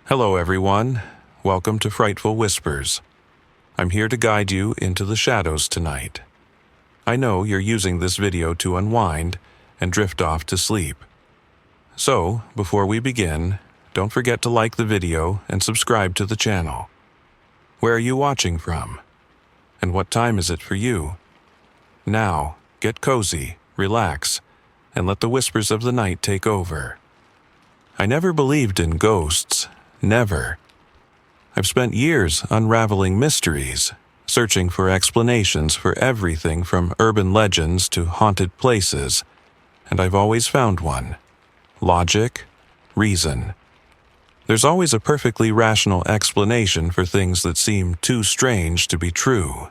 Hello everyone, welcome to Frightful Whispers. I'm here to guide you into the shadows tonight. I know you're using this video to unwind and drift off to sleep. So, before we begin, don't forget to like the video and subscribe to the channel. Where are you watching from? And what time is it for you? Now, get cozy, relax, and let the whispers of the night take over. I never believed in ghosts. Never. I've spent years unraveling mysteries, searching for explanations for everything from urban legends to haunted places, and I've always found one. Logic, reason. There's always a perfectly rational explanation for things that seem too strange to be true.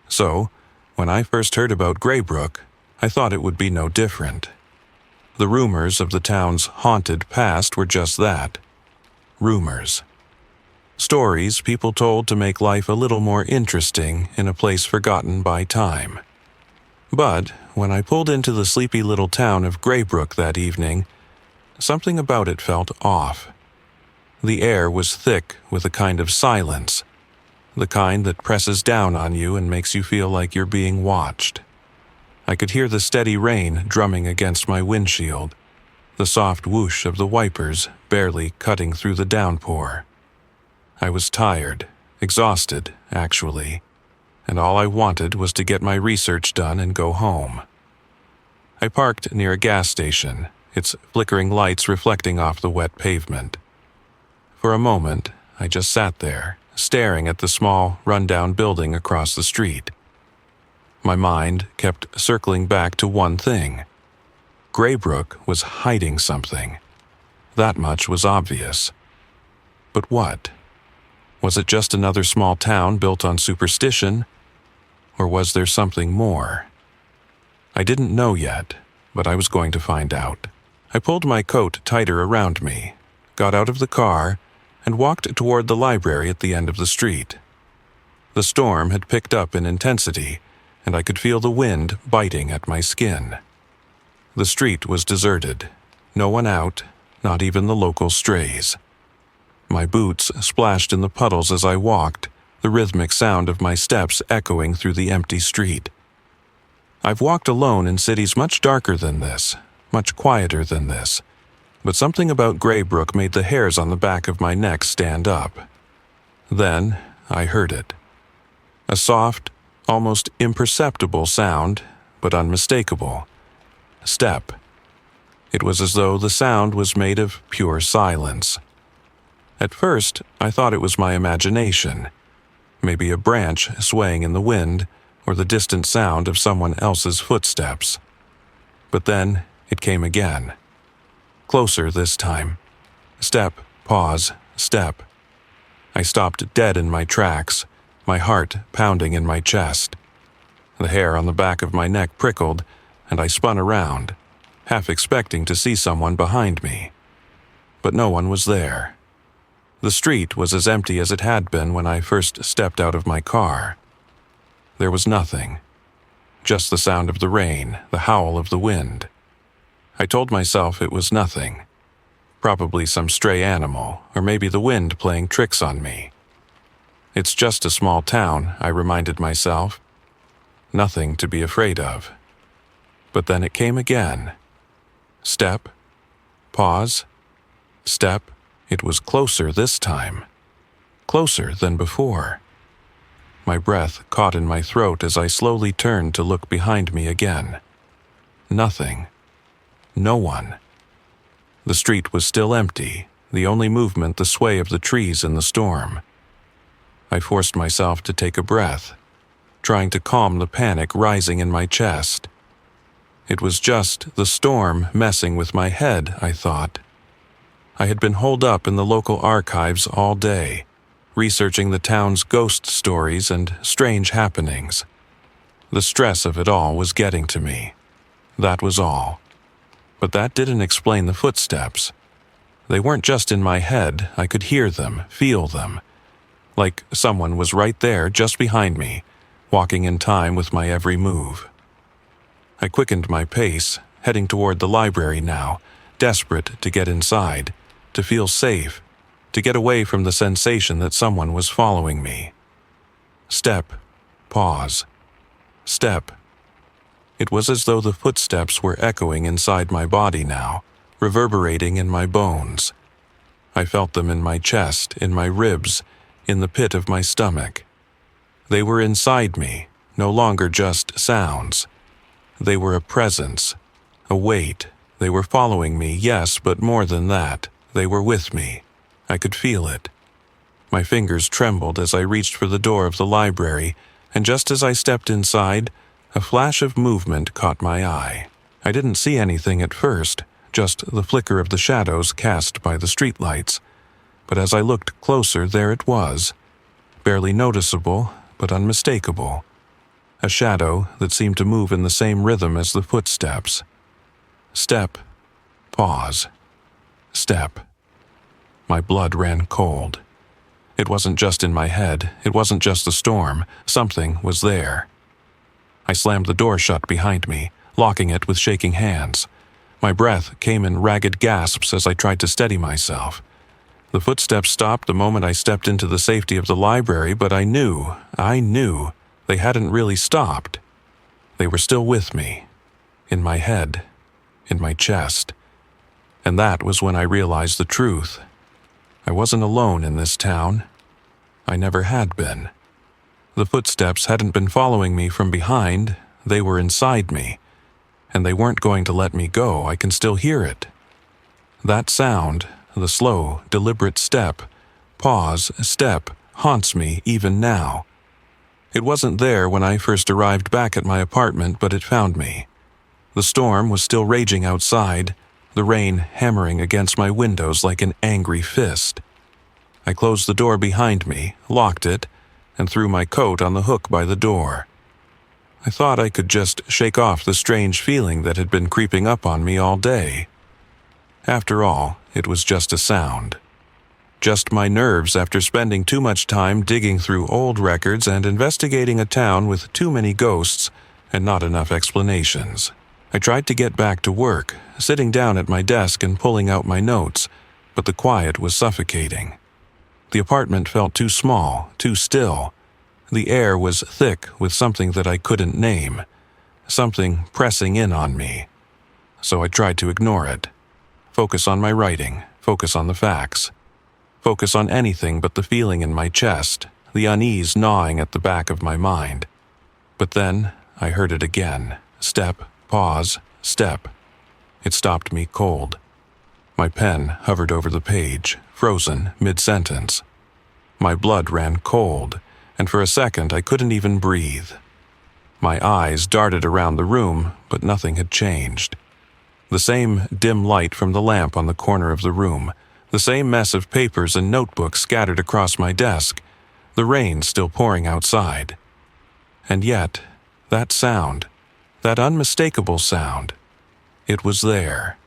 So, when I first heard about Greybrook, I thought it would be no different. The rumors of the town's haunted past were just that. Rumors. Stories people told to make life a little more interesting in a place forgotten by time. But when I pulled into the sleepy little town of Greybrook that evening, something about it felt off. The air was thick with a kind of silence, the kind that presses down on you and makes you feel like you're being watched. I could hear the steady rain drumming against my windshield, the soft whoosh of the wipers barely cutting through the downpour. I was tired, exhausted, actually, and all I wanted was to get my research done and go home. I parked near a gas station, its flickering lights reflecting off the wet pavement. For a moment, I just sat there, staring at the small, run-down building across the street. My mind kept circling back to one thing. Greybrook was hiding something. That much was obvious. But what? Was it just another small town built on superstition? Or was there something more? I didn't know yet, but I was going to find out. I pulled my coat tighter around me, got out of the car, and walked toward the library at the end of the street. The storm had picked up in intensity, and I could feel the wind biting at my skin. The street was deserted. No one out, not even the local strays. My boots splashed in the puddles as I walked, the rhythmic sound of my steps echoing through the empty street. I've walked alone in cities much darker than this, much quieter than this, but something about Greybrook made the hairs on the back of my neck stand up. Then I heard it. A soft, almost imperceptible sound, but unmistakable. Step. It was as though the sound was made of pure silence. At first, I thought it was my imagination. Maybe a branch swaying in the wind, or the distant sound of someone else's footsteps. But then, it came again. Closer this time. Step, pause, step. I stopped dead in my tracks, my heart pounding in my chest. The hair on the back of my neck prickled, and I spun around, half expecting to see someone behind me. But no one was there. The street was as empty as it had been when I first stepped out of my car. There was nothing. Just the sound of the rain, the howl of the wind. I told myself it was nothing. Probably some stray animal, or maybe the wind playing tricks on me. It's just a small town, I reminded myself. Nothing to be afraid of. But then it came again. Step. Pause. Step. It was closer this time. Closer than before. My breath caught in my throat as I slowly turned to look behind me again. Nothing. No one. The street was still empty, the only movement the sway of the trees in the storm. I forced myself to take a breath, trying to calm the panic rising in my chest. It was just the storm messing with my head, I thought. I had been holed up in the local archives all day, researching the town's ghost stories and strange happenings. The stress of it all was getting to me. That was all. But that didn't explain the footsteps. They weren't just in my head, I could hear them, feel them. Like someone was right there just behind me, walking in time with my every move. I quickened my pace, heading toward the library now, desperate to get inside, to feel safe, to get away from the sensation that someone was following me. Step, pause, step. It was as though the footsteps were echoing inside my body now, reverberating in my bones. I felt them in my chest, in my ribs, in the pit of my stomach. They were inside me, no longer just sounds. They were a presence, a weight. They were following me, yes, but more than that, they were with me. I could feel it. My fingers trembled as I reached for the door of the library, and just as I stepped inside, a flash of movement caught my eye. I didn't see anything at first, just the flicker of the shadows cast by the streetlights. But as I looked closer, there it was, barely noticeable, but unmistakable. A shadow that seemed to move in the same rhythm as the footsteps. Step, pause, step. My blood ran cold. It wasn't just in my head, it wasn't just the storm, something was there. I slammed the door shut behind me, locking it with shaking hands. My breath came in ragged gasps as I tried to steady myself. The footsteps stopped the moment I stepped into the safety of the library, but I knew they hadn't really stopped. They were still with me, in my head, in my chest. And that was when I realized the truth. I wasn't alone in this town. I never had been. The footsteps hadn't been following me from behind, they were inside me. And they weren't going to let me go, I can still hear it. That sound, the slow, deliberate step, pause, step, haunts me even now. It wasn't there when I first arrived back at my apartment, but it found me. The storm was still raging outside, the rain hammering against my windows like an angry fist. I closed the door behind me, locked it, and threw my coat on the hook by the door. I thought I could just shake off the strange feeling that had been creeping up on me all day. After all, it was just a sound. Just my nerves after spending too much time digging through old records and investigating a town with too many ghosts and not enough explanations. I tried to get back to work, sitting down at my desk and pulling out my notes, but the quiet was suffocating. The apartment felt too small, too still. The air was thick with something that I couldn't name, something pressing in on me. So I tried to ignore it. Focus on my writing, focus on the facts. Focus on anything but the feeling in my chest, the unease gnawing at the back of my mind. But then I heard it again. Step, pause, step. It stopped me cold. My pen hovered over the page, frozen mid-sentence. My blood ran cold, and for a second I couldn't even breathe. My eyes darted around the room, but nothing had changed. The same dim light from the lamp on the corner of the room, the same mess of papers and notebooks scattered across my desk, the rain still pouring outside. And yet, that sound, that unmistakable sound, it was there.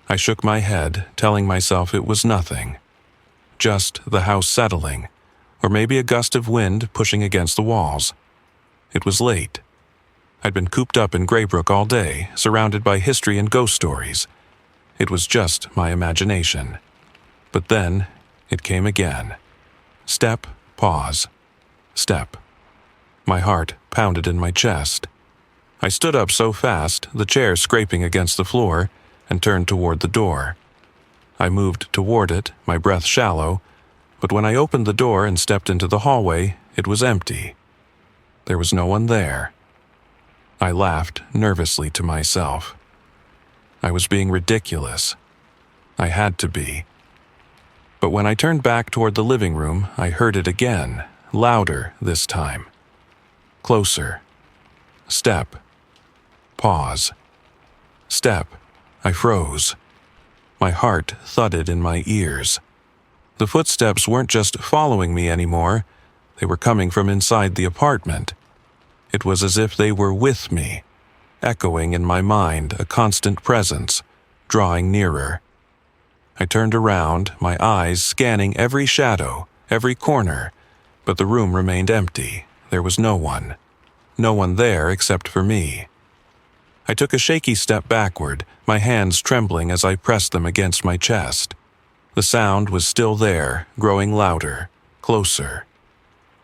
I shook my head, telling myself it was nothing. Just the house settling, or maybe a gust of wind pushing against the walls. It was late. I'd been cooped up in Graybrook all day, surrounded by history and ghost stories. It was just my imagination. But then, it came again. Step, pause, step. My heart pounded in my chest. I stood up so fast, the chair scraping against the floor, and turned toward the door. I moved toward it, my breath shallow, but when I opened the door and stepped into the hallway, it was empty. There was no one there. I laughed nervously to myself. I was being ridiculous. I had to be. But when I turned back toward the living room, I heard it again, louder this time. Closer. Step. Pause. Step. I froze. My heart thudded in my ears. The footsteps weren't just following me anymore, they were coming from inside the apartment. It was as if they were with me, echoing in my mind a constant presence, drawing nearer. I turned around, my eyes scanning every shadow, every corner, but the room remained empty. There was no one. No one there except for me. I took a shaky step backward, my hands trembling as I pressed them against my chest. The sound was still there, growing louder, closer.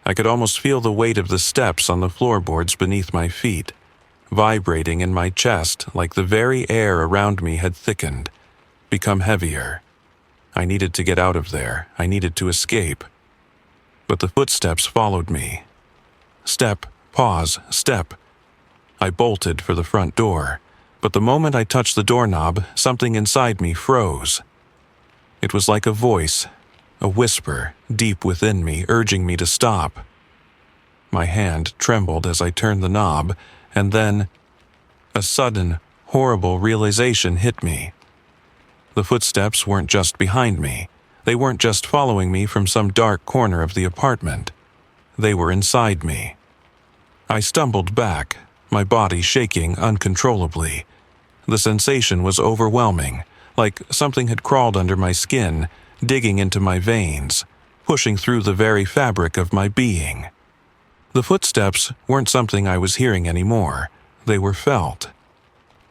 I could almost feel the weight of the steps on the floorboards beneath my feet, vibrating in my chest like the very air around me had thickened, become heavier. I needed to get out of there. I needed to escape. But the footsteps followed me. Step, pause, step. I bolted for the front door, but the moment I touched the doorknob, something inside me froze. It was like a voice, a whisper deep within me, urging me to stop. My hand trembled as I turned the knob, and then a sudden, horrible realization hit me. The footsteps weren't just behind me. They weren't just following me from some dark corner of the apartment. They were inside me. I stumbled back, my body shaking uncontrollably. The sensation was overwhelming, like something had crawled under my skin, digging into my veins, pushing through the very fabric of my being. The footsteps weren't something I was hearing anymore. They were felt.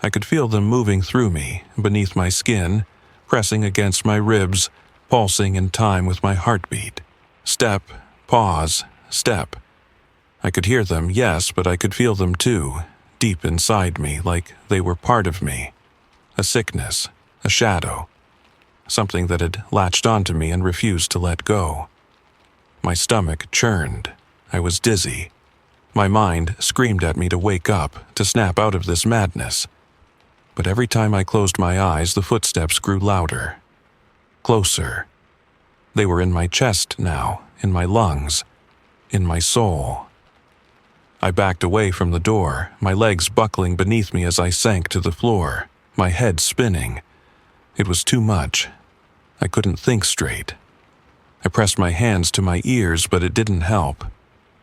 I could feel them moving through me, beneath my skin, pressing against my ribs, pulsing in time with my heartbeat. Step, pause, step. I could hear them, yes, but I could feel them too, deep inside me, like they were part of me. A sickness, a shadow, something that had latched onto me and refused to let go. My stomach churned. I was dizzy. My mind screamed at me to wake up, to snap out of this madness. But every time I closed my eyes, the footsteps grew louder. Closer. They were in my chest now, in my lungs, in my soul. I backed away from the door, my legs buckling beneath me as I sank to the floor, my head spinning. It was too much. I couldn't think straight. I pressed my hands to my ears, but it didn't help.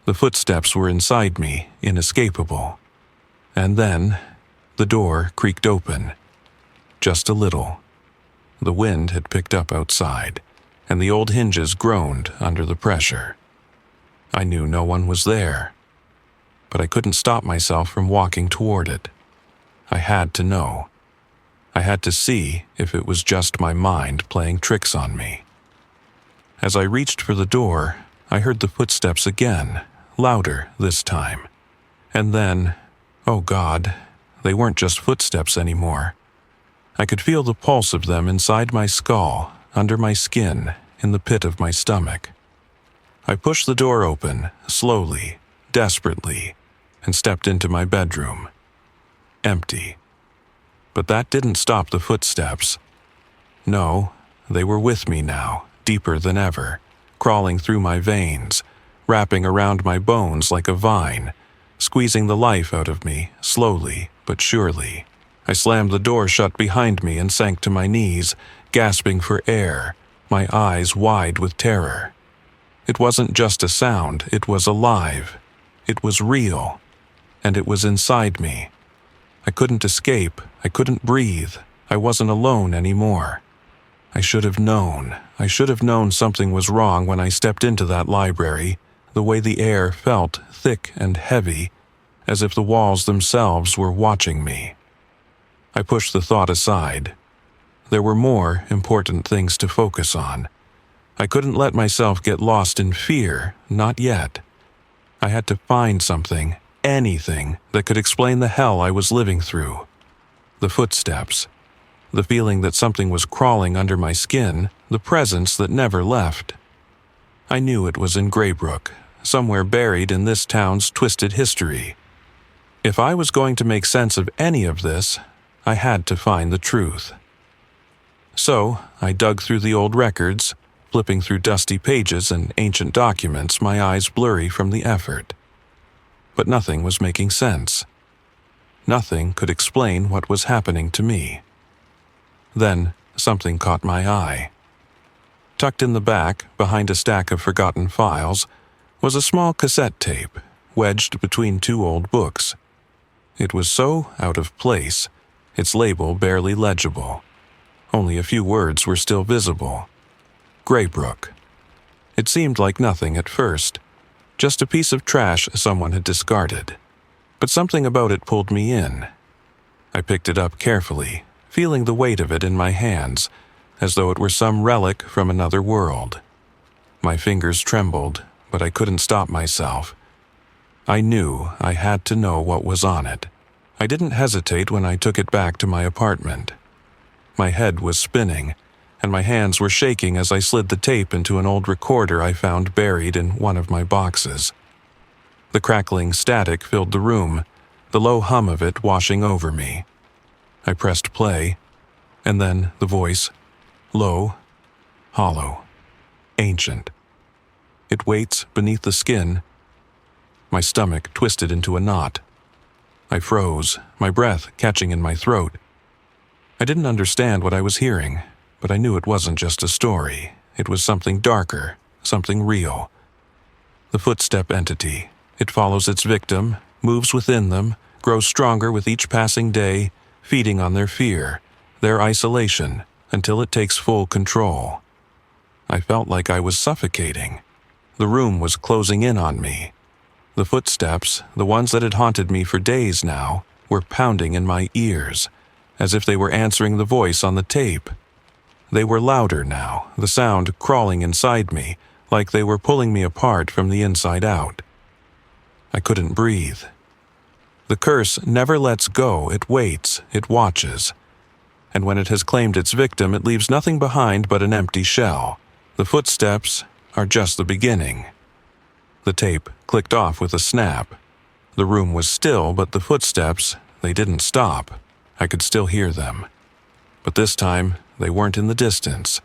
The footsteps were inside me, inescapable. And then, the door creaked open. Just a little. The wind had picked up outside, and the old hinges groaned under the pressure. I knew no one was there, but I couldn't stop myself from walking toward it. I had to know. I had to see if it was just my mind playing tricks on me. As I reached for the door, I heard the footsteps again, louder this time. And then, oh God, they weren't just footsteps anymore. I could feel the pulse of them inside my skull, under my skin, in the pit of my stomach. I pushed the door open, slowly, desperately, and stepped into my bedroom. Empty. But that didn't stop the footsteps. No, they were with me now, deeper than ever, crawling through my veins, wrapping around my bones like a vine, squeezing the life out of me, slowly but surely. I slammed the door shut behind me and sank to my knees, gasping for air, my eyes wide with terror. It wasn't just a sound, it was alive. It was real. And it was inside me. I couldn't escape, I couldn't breathe, I wasn't alone anymore. I should have known something was wrong when I stepped into that library, the way the air felt thick and heavy, as if the walls themselves were watching me. I pushed the thought aside. There were more important things to focus on. I couldn't let myself get lost in fear, not yet. I had to find something, anything, that could explain the hell I was living through. The footsteps, the feeling that something was crawling under my skin, the presence that never left. I knew it was in Graybrook, somewhere buried in this town's twisted history. If I was going to make sense of any of this, I had to find the truth. So, I dug through the old records, flipping through dusty pages and ancient documents, my eyes blurry from the effort. But nothing was making sense. Nothing could explain what was happening to me. Then, something caught my eye. Tucked in the back, behind a stack of forgotten files, was a small cassette tape, wedged between two old books. It was so out of place, its label barely legible. Only a few words were still visible. Graybrook. It seemed like nothing at first, just a piece of trash someone had discarded. But something about it pulled me in. I picked it up carefully, feeling the weight of it in my hands, as though it were some relic from another world. My fingers trembled, but I couldn't stop myself. I knew I had to know what was on it. I didn't hesitate when I took it back to my apartment. My head was spinning, and my hands were shaking as I slid the tape into an old recorder I found buried in one of my boxes. The crackling static filled the room, the low hum of it washing over me. I pressed play, and then the voice, low, hollow, ancient. It waits beneath the skin. My stomach twisted into a knot. I froze, my breath catching in my throat. I didn't understand what I was hearing, but I knew it wasn't just a story. It was something darker, something real. The footstep entity. It follows its victim, moves within them, grows stronger with each passing day, feeding on their fear, their isolation, until it takes full control. I felt like I was suffocating. The room was closing in on me. The footsteps, the ones that had haunted me for days now, were pounding in my ears, as if they were answering the voice on the tape. They were louder now, the sound crawling inside me, like they were pulling me apart from the inside out. I couldn't breathe. The curse never lets go, it waits, it watches. And when it has claimed its victim, it leaves nothing behind but an empty shell. The footsteps are just the beginning. The tape clicked off with a snap. The room was still, but the footsteps, they didn't stop. I could still hear them. But this time, they weren't in the distance.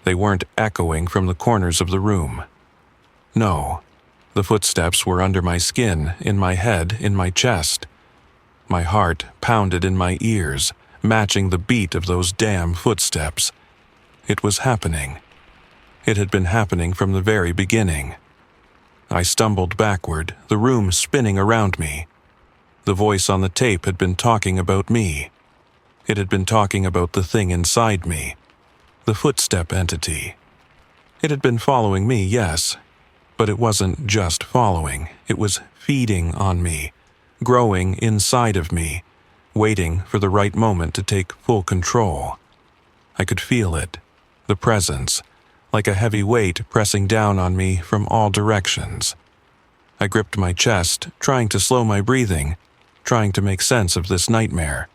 They weren't echoing from the corners of the room. No, the footsteps were under my skin, in my head, in my chest. My heart pounded in my ears, matching the beat of those damn footsteps. It was happening. It had been happening from the very beginning. I stumbled backward, the room spinning around me. The voice on the tape had been talking about me. It had been talking about the thing inside me, the footstep entity. It had been following me, yes, but it wasn't just following. It was feeding on me, growing inside of me, waiting for the right moment to take full control. I could feel it, the presence, like a heavy weight pressing down on me from all directions. I gripped my chest, trying to slow my breathing, trying to make sense of this nightmare.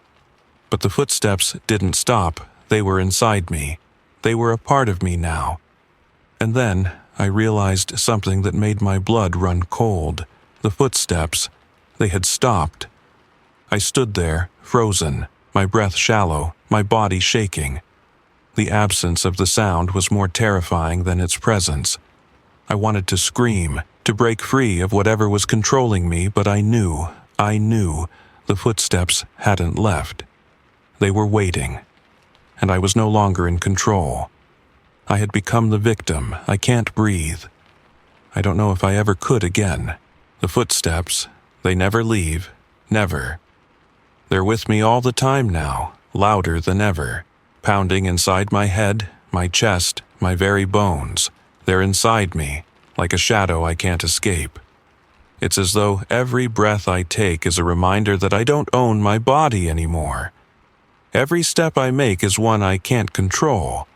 But the footsteps didn't stop. They were inside me. They were a part of me now. And then I realized something that made my blood run cold. The footsteps, they had stopped. I stood there, frozen, my breath shallow, my body shaking. The absence of the sound was more terrifying than its presence. I wanted to scream, to break free of whatever was controlling me, but I knew the footsteps hadn't left. They were waiting, and I was no longer in control. I had become the victim. I can't breathe. I don't know if I ever could again. The footsteps, they never leave, never. They're with me all the time now, louder than ever, pounding inside my head, my chest, my very bones. They're inside me, like a shadow I can't escape. It's as though every breath I take is a reminder that I don't own my body anymore. Every step I make is one I can't control.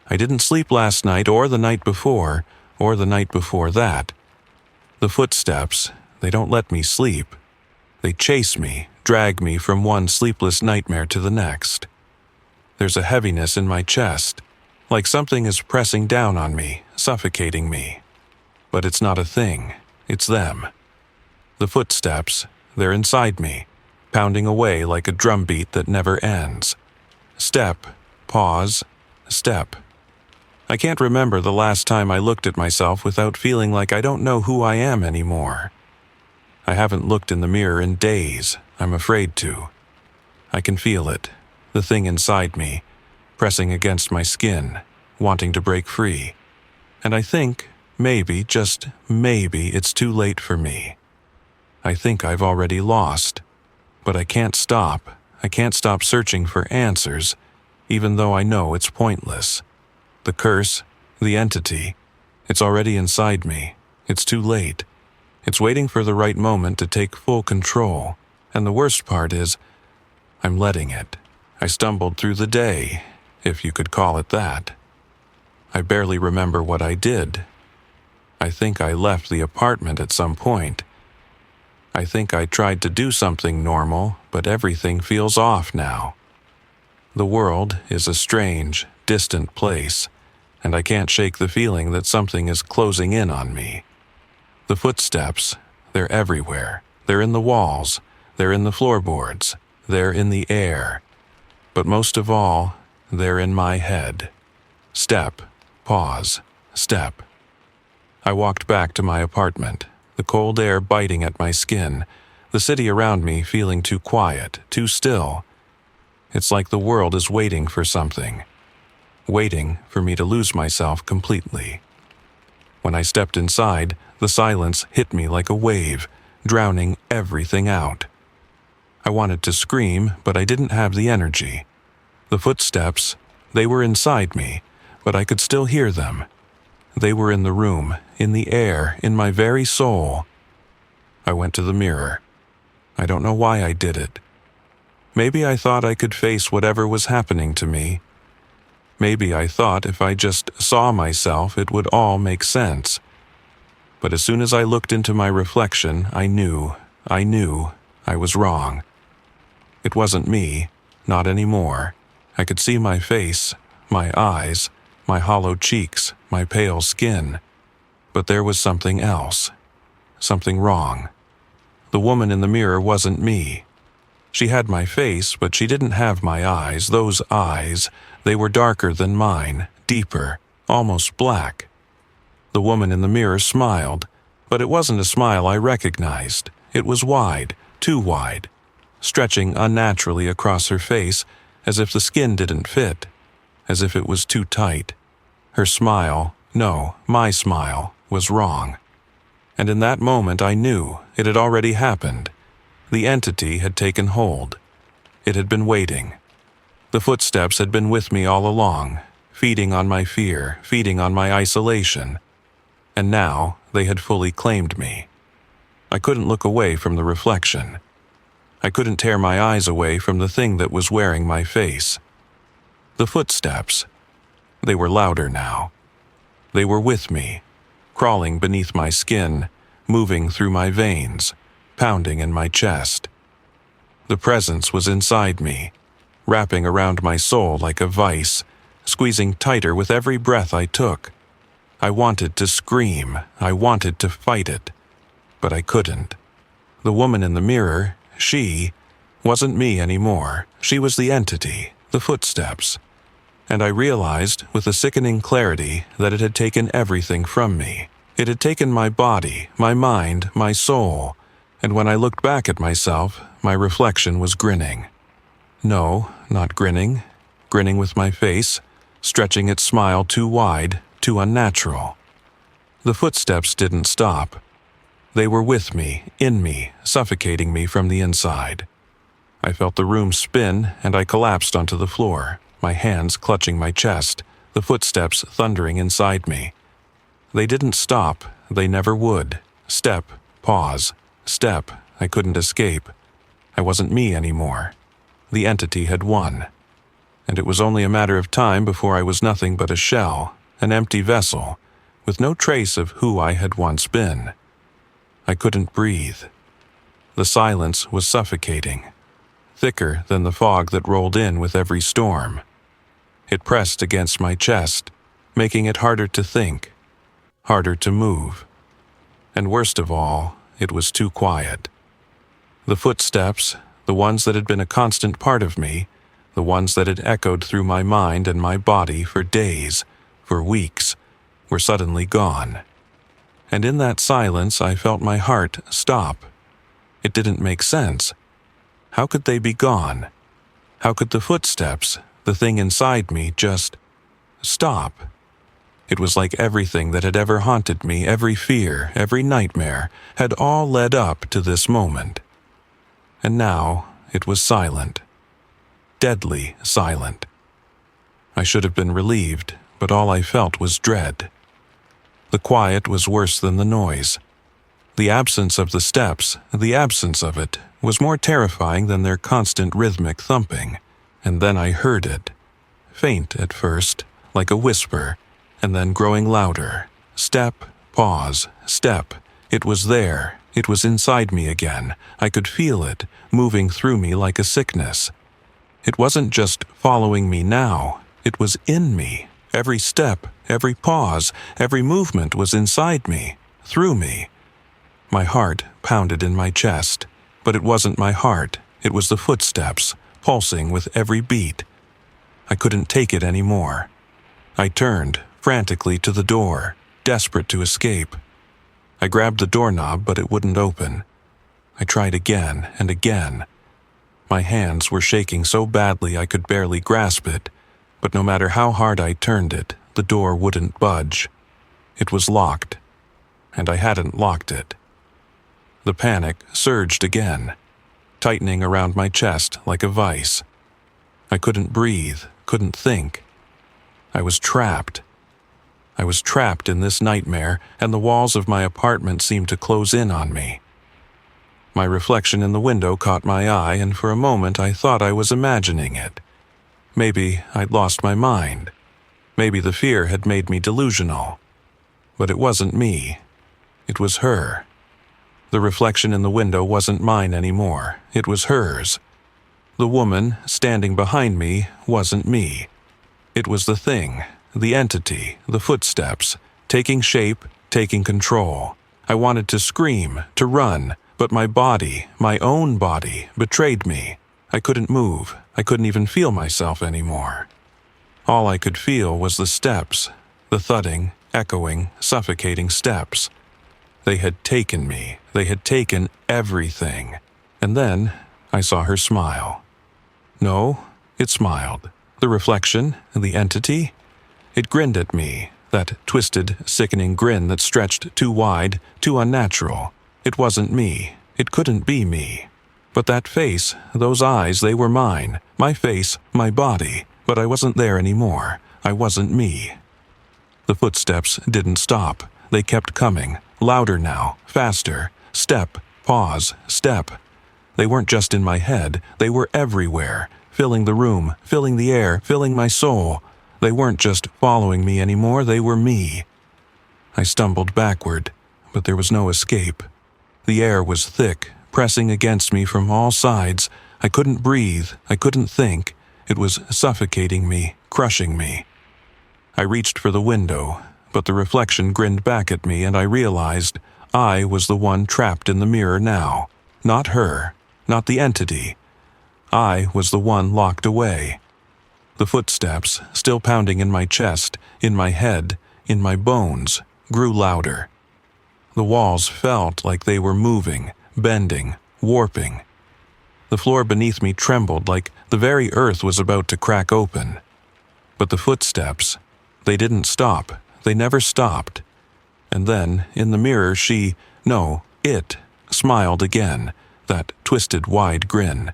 I didn't sleep last night or the night before, or the night before that. The footsteps, they don't let me sleep. They chase me, drag me from one sleepless nightmare to the next. There's a heaviness in my chest, like something is pressing down on me, suffocating me. But it's not a thing, it's them. The footsteps, they're inside me, pounding away like a drumbeat that never ends. Step, pause, step. I can't remember the last time I looked at myself without feeling like I don't know who I am anymore. I haven't looked in the mirror in days. I'm afraid to. I can feel it, the thing inside me, pressing against my skin, wanting to break free. And I think, maybe, just maybe, it's too late for me. I think I've already lost. But I can't stop. I can't stop searching for answers, even though I know it's pointless. The curse, the entity, it's already inside me. It's too late. It's waiting for the right moment to take full control. And the worst part is, I'm letting it. I stumbled through the day, if you could call it that. I barely remember what I did. I think I left the apartment at some point. I think I tried to do something normal, but everything feels off now. The world is a strange, distant place, and I can't shake the feeling that something is closing in on me. The footsteps, they're everywhere. They're in the walls, they're in the floorboards, they're in the air. But most of all, they're in my head. Step, pause, step. I walked back to my apartment, the cold air biting at my skin, the city around me feeling too quiet, too still. It's like the world is waiting for something, waiting for me to lose myself completely. When I stepped inside, the silence hit me like a wave, drowning everything out. I wanted to scream, but I didn't have the energy. The footsteps, they were inside me, but I could still hear them. They were in the room, in the air, in my very soul. I went to the mirror. I don't know why I did it. Maybe I thought I could face whatever was happening to me. Maybe I thought if I just saw myself, it would all make sense. But as soon as I looked into my reflection, I knew I was wrong. It wasn't me, not anymore. I could see my face, my eyes, my hollow cheeks, my pale skin. But there was something else. Something wrong. The woman in the mirror wasn't me. She had my face, but she didn't have my eyes. Those eyes, they were darker than mine, deeper, almost black. The woman in the mirror smiled, but it wasn't a smile I recognized. It was wide, too wide, stretching unnaturally across her face as if the skin didn't fit, as if it was too tight. Her smile, no, my smile, was wrong. And in that moment I knew it had already happened. The entity had taken hold. It had been waiting. The footsteps had been with me all along, feeding on my fear, feeding on my isolation. And now they had fully claimed me. I couldn't look away from the reflection. I couldn't tear my eyes away from the thing that was wearing my face. The footsteps. They were louder now. They were with me, crawling beneath my skin, moving through my veins, pounding in my chest. The presence was inside me, wrapping around my soul like a vice, squeezing tighter with every breath I took. I wanted to scream, I wanted to fight it, but I couldn't. The woman in the mirror, she wasn't me anymore. She was the entity, the footsteps. And I realized with a sickening clarity that it had taken everything from me. It had taken my body, my mind, my soul, and when I looked back at myself, my reflection was grinning. No, not grinning. Grinning with my face, stretching its smile too wide, too unnatural. The footsteps didn't stop. They were with me, in me, suffocating me from the inside. I felt the room spin, and I collapsed onto the floor, my hands clutching my chest, the footsteps thundering inside me. They didn't stop, they never would. Step, pause, step, I couldn't escape. I wasn't me anymore. The entity had won. And it was only a matter of time before I was nothing but a shell, an empty vessel, with no trace of who I had once been. I couldn't breathe. The silence was suffocating, thicker than the fog that rolled in with every storm. It pressed against my chest, making it harder to think, harder to move. And worst of all, it was too quiet. The footsteps, the ones that had been a constant part of me, the ones that had echoed through my mind and my body for days, for weeks, were suddenly gone. And in that silence I felt my heart stop. It didn't make sense. How could they be gone? How could the footsteps, the thing inside me, just stop? It was like everything that had ever haunted me, every fear, every nightmare, had all led up to this moment. And now it was silent. Deadly silent. I should have been relieved, but all I felt was dread. The quiet was worse than the noise. The absence of the steps, the absence of it, was more terrifying than their constant rhythmic thumping. And then I heard it. faint at first, like a whisper, and then growing louder. Step, pause, step. It was there. It was inside me again. I could feel it, moving through me like a sickness. It wasn't just following me now. It was in me. Every step, every pause, every movement was inside me, through me. My heart pounded in my chest, but it wasn't my heart. It was the footsteps, pulsing with every beat. I couldn't take it anymore. I turned, frantically, to the door, desperate to escape. I grabbed the doorknob, but it wouldn't open. I tried again and again. My hands were shaking so badly I could barely grasp it, but no matter how hard I turned it, the door wouldn't budge. It was locked, and I hadn't locked it. The panic surged again, tightening around my chest like a vice. I couldn't breathe, couldn't think. I was trapped. I was trapped in this nightmare, and the walls of my apartment seemed to close in on me. My reflection in the window caught my eye, and for a moment I thought I was imagining it. Maybe I'd lost my mind. Maybe the fear had made me delusional. But it wasn't me. It was her. The reflection in the window wasn't mine anymore. It was hers. The woman standing behind me wasn't me. It was the thing, the entity, the footsteps, taking shape, taking control. I wanted to scream, to run, but my body, my own body, betrayed me. I couldn't move. I couldn't even feel myself anymore. All I could feel was the steps, the thudding, echoing, suffocating steps. They had taken me. They had taken everything. And then I saw her smile. No, it smiled. The reflection, the entity, it grinned at me, that twisted, sickening grin that stretched too wide, too unnatural. It wasn't me. It couldn't be me. But that face, those eyes, they were mine. My face, my body. But I wasn't there anymore. I wasn't me. The footsteps didn't stop. They kept coming, louder now, faster. Step, pause, step. They weren't just in my head. They were everywhere, filling the room, filling the air, filling my soul. They weren't just following me anymore. They were me. I stumbled backward, but there was no escape. The air was thick, pressing against me from all sides. I couldn't breathe. I couldn't think. It was suffocating me, crushing me. I reached for the window, but the reflection grinned back at me, and I realized I was the one trapped in the mirror now. Not her, not the entity. I was the one locked away. The footsteps, still pounding in my chest, in my head, in my bones, grew louder. The walls felt like they were moving, bending, warping. The floor beneath me trembled like the very earth was about to crack open. But the footsteps, they didn't stop. They never stopped. And then, in the mirror, it smiled again, that twisted, wide grin.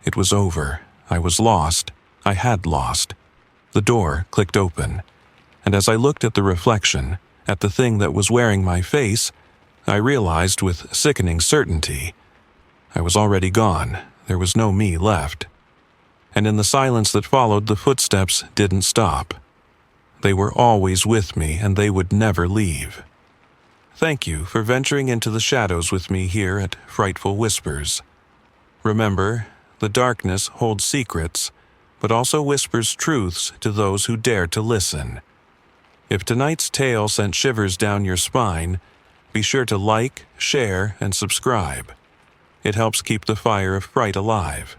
It was over. I was lost. I had lost. The door clicked open, and as I looked at the reflection, at the thing that was wearing my face, I realized with sickening certainty I was already gone. There was no me left. And in the silence that followed, the footsteps didn't stop. They were always with me, and they would never leave. Thank you for venturing into the shadows with me here at Frightful Whispers. Remember, the darkness holds secrets, but also whispers truths to those who dare to listen. If tonight's tale sent shivers down your spine, be sure to like, share, and subscribe. It helps keep the fire of fright alive.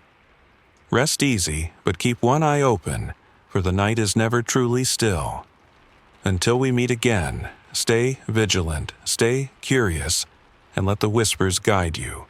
Rest easy, but keep one eye open, for the night is never truly still. Until we meet again, stay vigilant, stay curious, and let the whispers guide you.